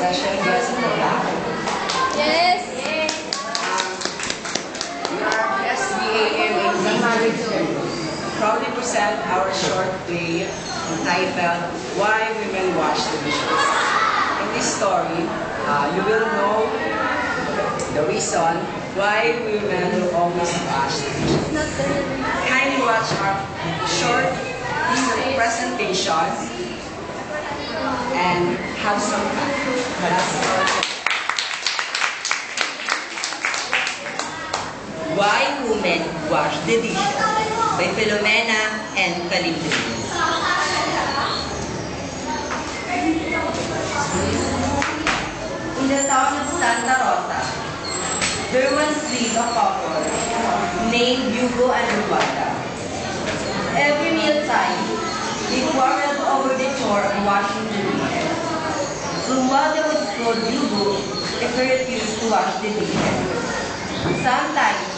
session, guys, in the back. Yes. We are SBAMA proudly present our short play entitled Why Women Wash the Dishes. In this story, you will know the reason why women will always wash the dishes. Kindly watch our short presentation and have some fun. Why Women Wash the Dishes by Filomena and Calypso. In the town of Santa Rosa, there once lived a couple named Hugo and Ruanda. Every mealtime, they quarreled over the chore of washing the dishes. Ruanda would scold Hugo if he refused to wash the dishes. Sometimes,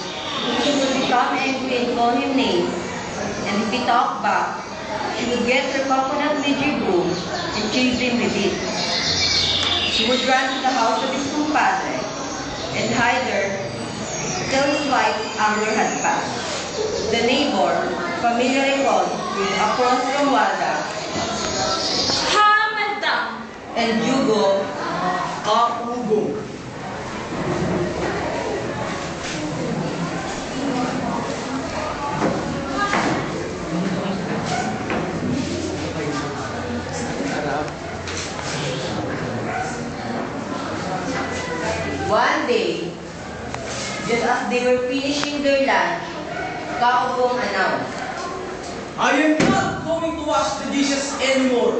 she would become angry and call him names, and if he talked back, she would get her coconut litter broom and chase him with it. She would run to the house of his compadre and hide her till his wife's anger had passed. The neighbor, familiarly called across from Wanda, Hamada. and Hugo, Hugo. One day, just as they were finishing their lunch, Kaobong announced, I am not going to wash the dishes anymore.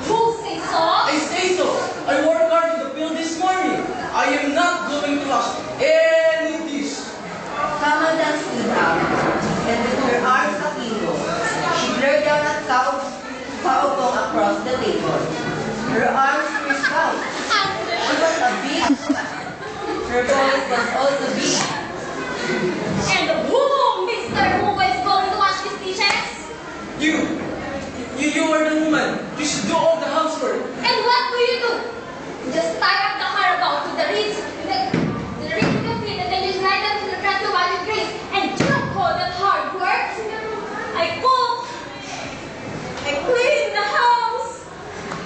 Who say so? I say so. I worked hard in the field this morning. I am not going to wash any dish. Kamada stood up, and with her arms akimbo, she glared down at Kaobong across the table. Her arms were stout. She was a big. Her voice was also big. And who, Mr. Hugo, is going to wash these dishes? You are the woman. You should do all the housework. And what do you do? Just tie up the caravan to the reeds, the reeds of the feet, and then you slide them to the grass to wash your grace. And you call that hard work? I cook. I clean the house.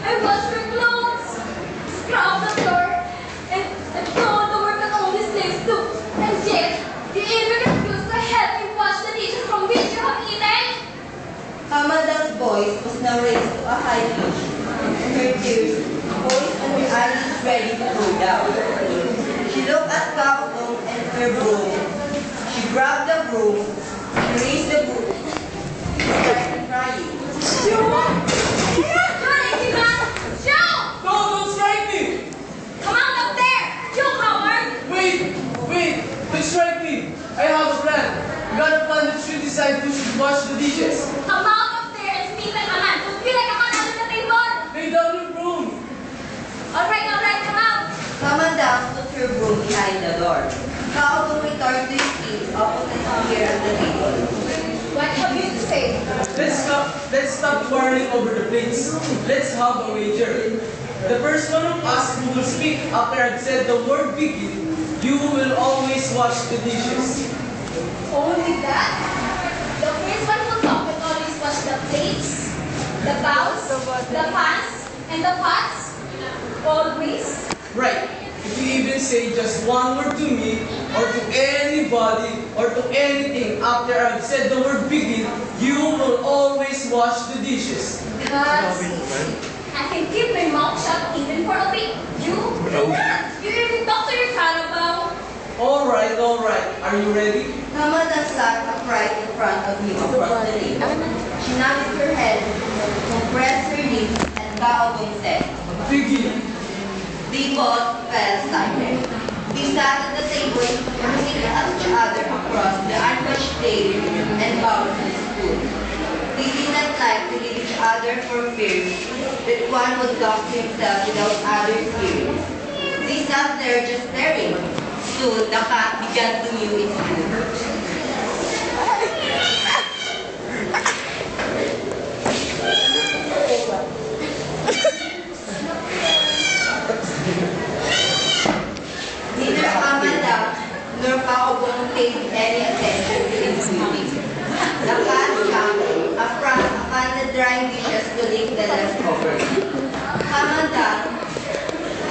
I wash your clothes. Scrub the floor. And do all the work that only slaves do. And yet, you even refuse to help me wash the dishes from which you have eaten? Kamada's voice was now raised to a high pitch, and her tears poised on her eyelids ready to go down. She looked at Kaobong and her broom. She grabbed the broom, she raised the broom, and started crying. Don't strike me. Come out up there! You coward! Wait, don't strike me. I have a plan. We got a plan that should decide who should wash the dishes. Come out up there and speak like a man. Don't feel like a man under the table. Lay down your broom. Alright, come out. Kamada put her broom behind the door. Kaobong returned to his feet opposite here at the table. What have you to say? Let's stop quarreling over the plates. Let's have a wager. The first one of us who will speak after I've said the word begin, you will always wash the dishes. Only that? The first one who talk will always wash the plates, the bowls, the pans, and the pots. Always. Right. If you even say just one word to me, or to anybody, or to anything after I've said the word begin, you will always wash the dishes. That's easy. I can keep my mouth shut even for a week. You even talk to your carabao. Alright. Are you ready? Kamada sat upright in front of him across the table. She nodded her head, compressed her lips, and Kaobong said, Begin. They both fell silent. They sat at the table looking at each other across the unwashed plate and bowls and spoon. They did not like to leave each other for fear that one would talk to himself without others hearing. They sat there just staring. Soon, the cat began to mew its food. drying dishes to lick the leftovers. Kamandang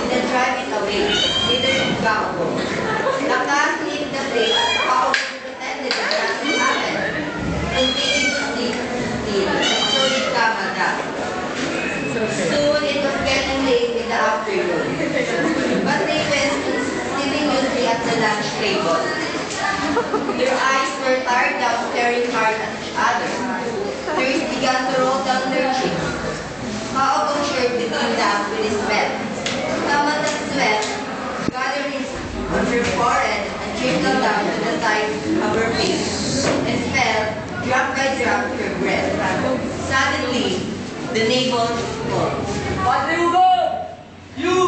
didn't drive it away, neither did Gaubo. Lakas licked the plate, Gaubo pretended that nothing happened. Continued to sleep still, and so did Kamandang. Soon it was getting late in the afternoon, but they went sitting mutely at the lunch table. Their eyes were tired out staring hard at each other. Tears began to roll down their cheeks. Kaobong shared between them with his sweat. Kamandang's sweat gathered on her forehead and trickled down to the side of her face, and fell drop by drop to her breath. Suddenly, the neighbor called. Padre Hugo! You!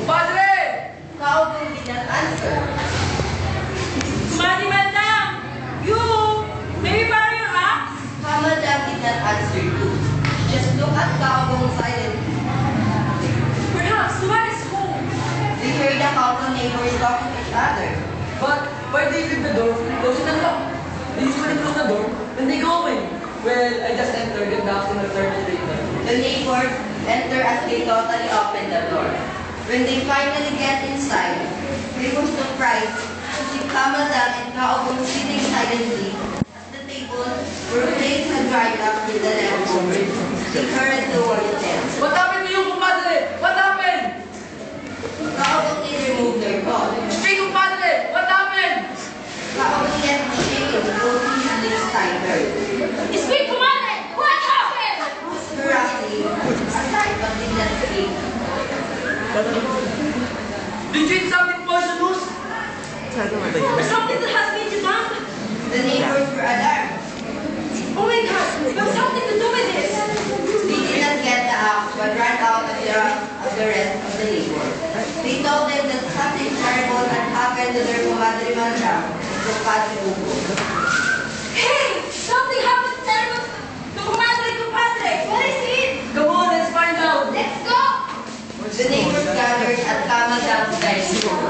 Padre! Kaobong did not answer. Madi Madam! You! Maybe borrow your axe? Kamandang did not answer too. Just look at Kaobong silently. Perhaps the man is home. They heard the couple neighbors talking to each other. But why they leave the door closed and locked? They usually close the door when they go in. Well, I just entered and knocked on the third later. The neighbors enter as they totally open the door. When they finally get inside, they were surprised to see Kamandang and Kaobong sitting silently at the table where plates had dried up with the leftovers. They hurried towards them. What happened to you, compadre? What happened? Kaobong they removed their coat. Speak, compadre! What happened? Kaobong left the shaking, closing his lips tighter. Speak, Commander! What happened? Roughly, aside but did not speak. Did you eat something poisonous? Something that has been done? The neighbors were alarmed. Oh my God! You have something to do with this! They did not get the axe but ran out of the rest of the neighbors. They told them that something terrible had happened to their Comadre Mandam, the Padre Hugo. Hey! Something happened terrible to Compadre! What is it? Come on, let's find out. Let's go! The neighbors gathered at Kamandam's dining room.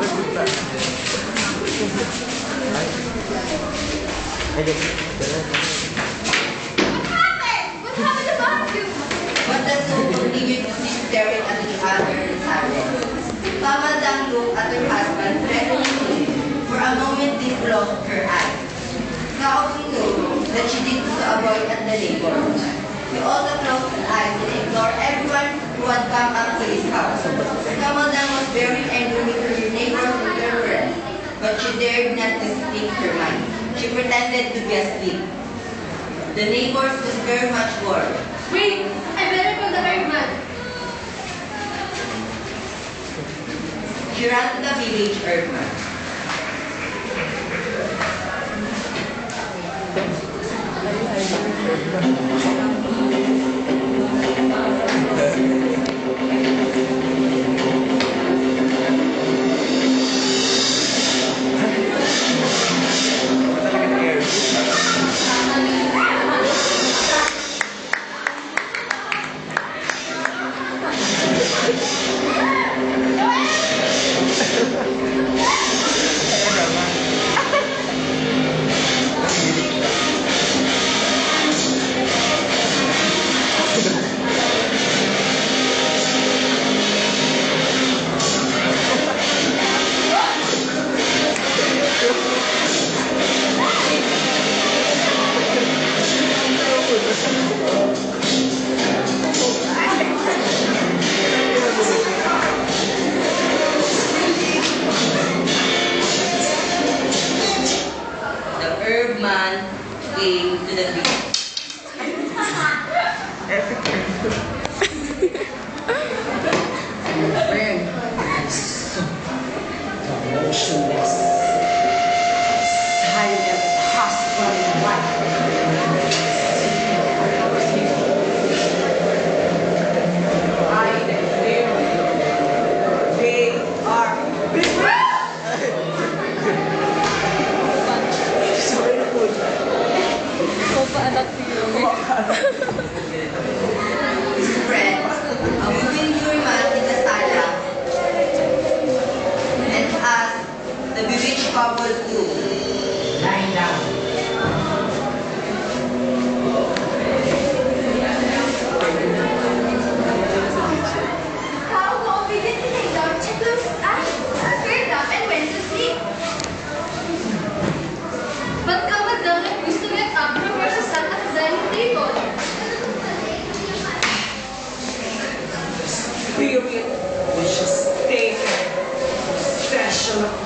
What happened? What happened to Matthew? But the two continued to sit staring at each other in silence. Kamandam looked at her husband threateningly. For a moment, they closed her eyes. Kaobong knew that she did to avoid at the neighbors. He also closed his eyes and ignored everyone who had come up to his house. Kamandang was very angry with her neighbors and their friends, but she dared not to speak her mind. She pretended to be asleep. The neighbors was very much worried. Wait! I better call the fireman. She ran to the village earthman. Came to the beach. Motionless, silent husband and wife. I am there. They are Sorry na po. Ikaw pa anak niyo.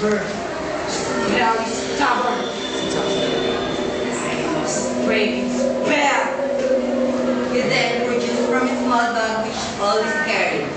her. Very stubborn. I must break its spell. He then produced from his small bag which he always carried.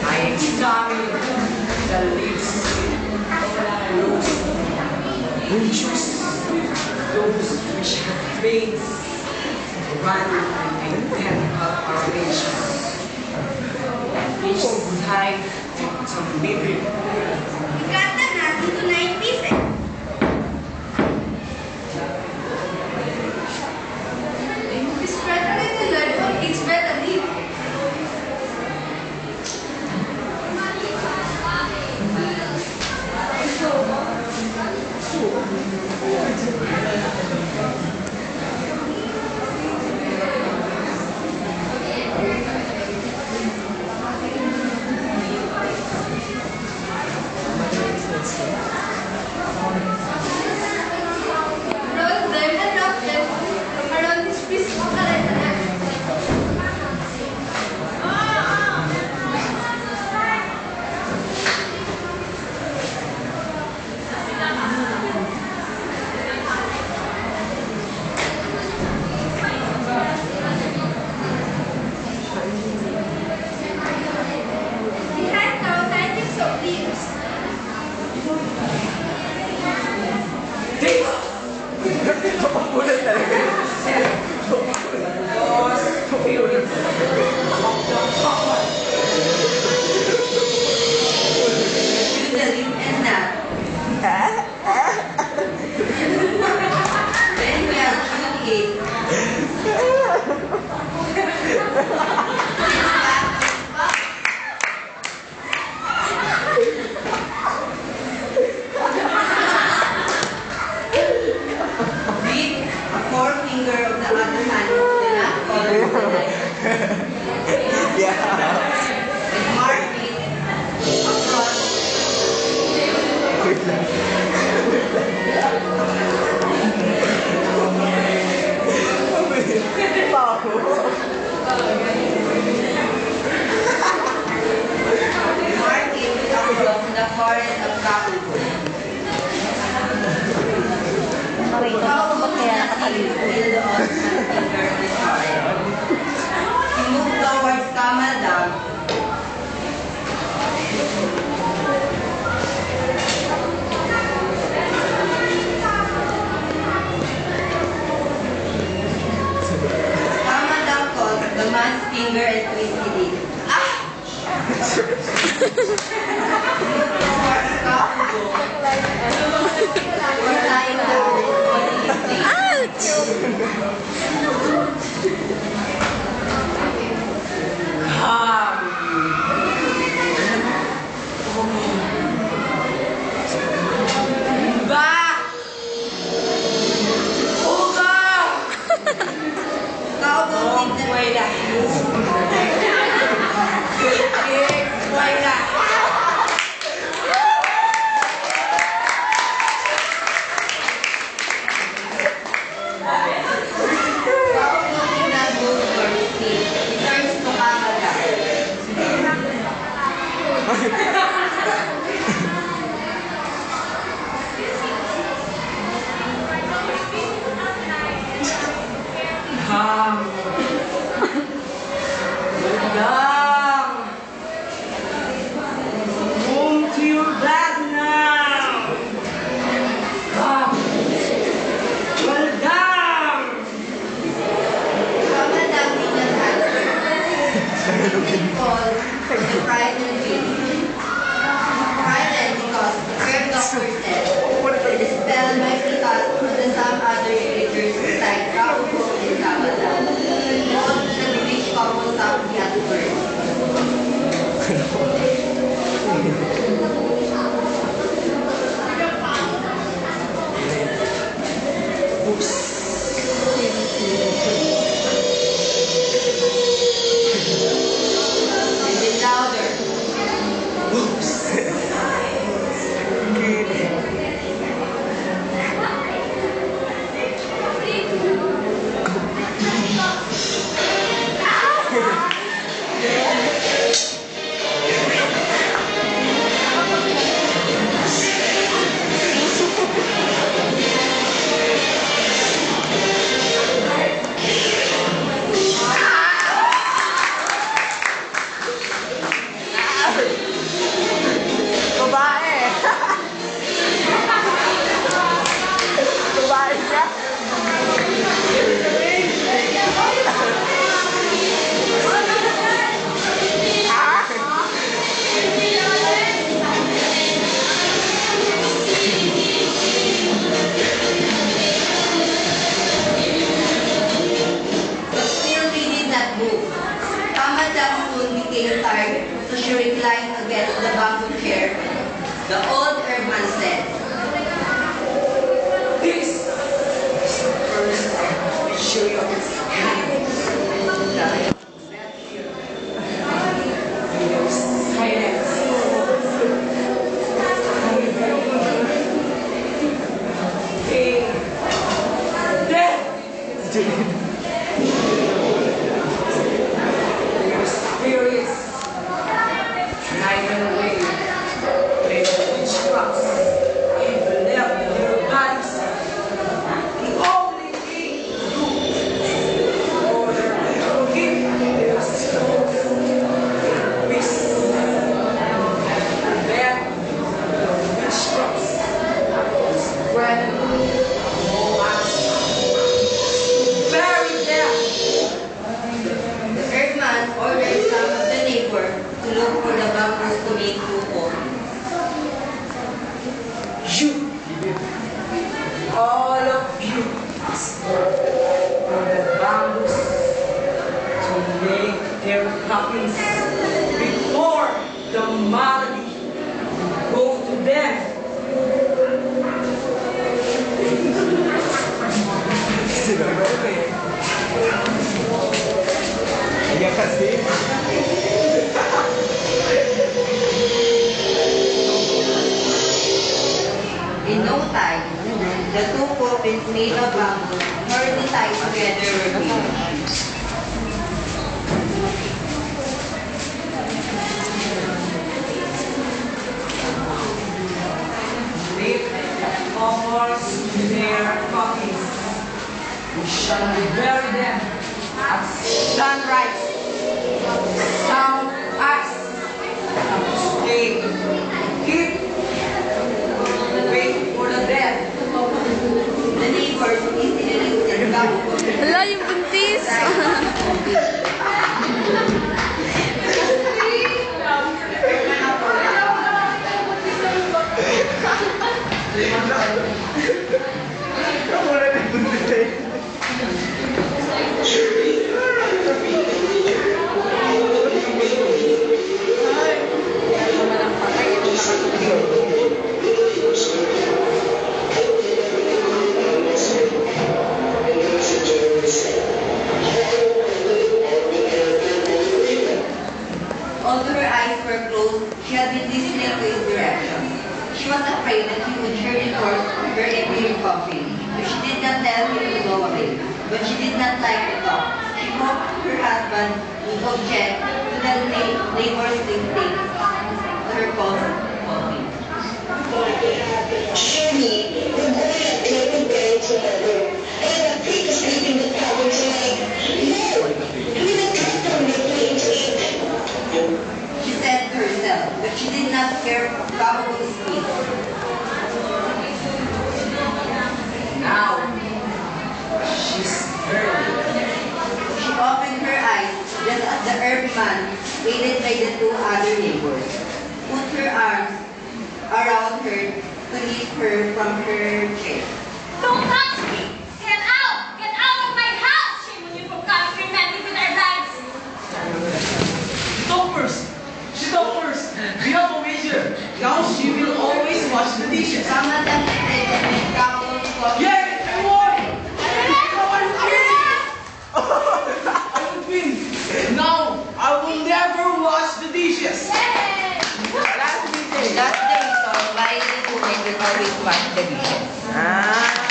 I examine the leaves, those juices, those which have veins run identical arrangements. Each side of the middle. Ikata na into 9 pieces. Spread a little lead on each better leaf. Roll them and wrap them around this piece of karetana. Behind now, 9 tips of leaves. Use the leaf and nut. Then we are chewing it. With a forefinger of the other hand, the nut follows the knife. And mark it across. Mark it across the forehead of Kakuko. Kakuko feel the Osman finger on his forehead. He moved towards Kamadam. Kamadam caught the man's finger and twisted it. Ah! Moved towards Kakuko. Or lying down, holding his face. Kakuko did not move for his seat. He turns to Kamadam. Come. Down. Home to your back. called the frightened beast. Frightened because the herb doctor said the spell might be cast on the some other creatures besides Kabuko and Kamala. All the village couple softly at first. And then louder. Babae. Babae siya. But still we did not move. Kamala soon became tired, so she reclined against the bamboo chair. The old herdsman said, This is the first time I show you its kindness. That here. There's silence. Hey, death. Their spirits driven away by the witchcrafts and left their bodies. The only thing to do for their keep their souls in peace. Then the witchcrafts spread among us. Bury them. the herdsman ordered some of the neighbor to look for the bamboos to make kuko. You, all of you, for the bamboos to make their coffins before the malady go to them. Iya kasi. In no time, the two coffins made of bamboo, hurriedly tied together, were built. Lift offers their coffins. We shall bury them at sunrise. Sound us to stay. Keep wait for the dead. The neighbors easily lifted the bamboo coffin. Hala, yung buntis. Wala na yung buntis. Although her eyes were closed, she had been listening to his directions. She was afraid that he would journey towards her empty coffin, so she did not tell him to go away. But she did not like to talk. She hoped her husband would object to the neighbor's lifting her coffin. Surely, the boy had been buried together, and the pig sleeping with Pablo saying, no, we will cut down the plane to eat. She said to herself, but she did not hear Babago's speech. Now, she's very She opened her eyes just as the herb man her to leave her from her chair. Don't touch me! Get out! Get out of my house! Shame on you for coming to remind me with our lives! She talked first. We have a wager. Now she will always wash the dishes. Sama lang natin may couple of Yay! I won! I would win! Now, I will never wash the dishes. Yay! Last day, so why the women will always wash the dishes? Ah.